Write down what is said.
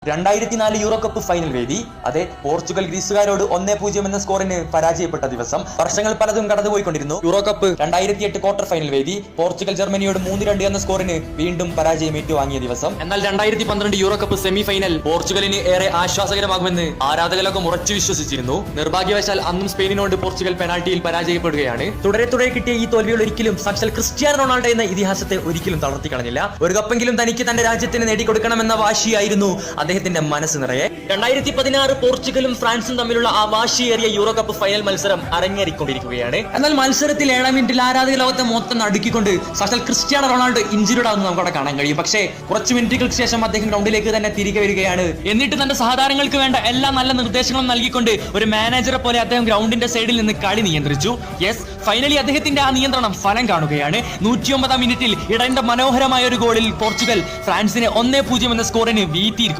2004 euro cup final വേദി. അതെ, Portugal ഗ്രീസുകാരോട് 1-0 എന്ന സ്കോറിന് പരാജയപ്പെട്ട ദിവസം. വർഷങ്ങൾ പലതും കടന്നുപോയിക്കൊണ്ടിരുന്നു. യൂറോ കപ്പ് 2008 ക്വാർട്ടർ ഫൈനൽ വേദി. പോർച്ചുഗൽ ജർമ്മനിയോട് 3-2 എന്ന സ്കോറിന് വീണ്ടും പരാജയം ഏറ്റുവാങ്ങിയ ദിവസം. എന്നാൽ 2012 യൂറോ കപ്പ് സെമി ഫൈനൽ പോർച്ചുഗലിന് ഏറെ ആശ്വാസകരമാകുമെന്ന് ആരാധകരൊക്കെ ഉറച്ചു വിശ്വസിച്ചിരുന്നു. നിർഭാഗ്യവശാൽ അന്നും സ്പെയിനിനോട് പോർച്ചുഗൽ പെനാൽറ്റിയിൽ പരാജയപ്പെടുകയാണ്. തുടരെ കിട്ടിയ ഈ തോൽവികൾ ഒരിക്കലും സാക്ഷാൽ ക്രിസ്ത്യാനോ റൊണാൾഡോ എന്ന ഇതിഹാസത്തെ ഒരിക്കലും തളർത്തി കളഞ്ഞില്ല. ഒരു കപ്പെങ്കിലും തനിക്ക് തന്റെ രാജ്യത്തിന് നേടിക്കൊടുക്കണമെന്ന വാശിയായിരുന്നു അദ്ദേഹത്തിന്റെ മനസ്സ് നിറയെ. 2016 പോർച്ചുഗലും ഫ്രാൻസും തമ്മിലുള്ള ആ വാശിയേറിയ യൂറോ കപ്പ് ഫൈനൽ മത്സരം അരങ്ങേറിക്കൊണ്ടിരിക്കുകയാണ്. എന്നാൽ മത്സരത്തിൽ 7ാം മിനിറ്റിൽ ആരാധക ലോകത്തെ മൊത്തം നടുക്കിക്കൊണ്ട് സാക്ഷാൽ ക്രിസ്ത്യാനോ റൊണാൾഡോ ഇഞ്ചുറിഡ് ആവുന്നത് നമുക്കവിടെ കാണാൻ കഴിയും. പക്ഷേ കുറച്ച് മിനിറ്റുകൾക്ക് ശേഷം അദ്ദേഹം ഗ്രൗണ്ടിലേക്ക് തന്നെ തിരികെ വരികയാണ്. എന്നിട്ട് തന്റെ സഹതാരങ്ങൾക്ക് വേണ്ട എല്ലാ നല്ല നിർദ്ദേശങ്ങളും നൽകിക്കൊണ്ട് ഒരു മാനേജറെ പോലെ അദ്ദേഹം ഗ്രൗണ്ടിന്റെ സൈഡിൽ നിന്ന് കളി നിയന്ത്രിച്ചു. യെസ്, ഫൈനലി അദ്ദേഹത്തിന്റെ ആ നിയന്ത്രണം ഫലം കാണുകയാണ്. 109ാം മിനിറ്റിൽ ഇടന്റെ മനോഹരമായ ഒരു ഗോളിൽ പോർച്ചുഗൽ ഫ്രാൻസിനെ 1-0 എന്ന സ്കോറിന് വീഴ്ത്തിയിരിക്കും.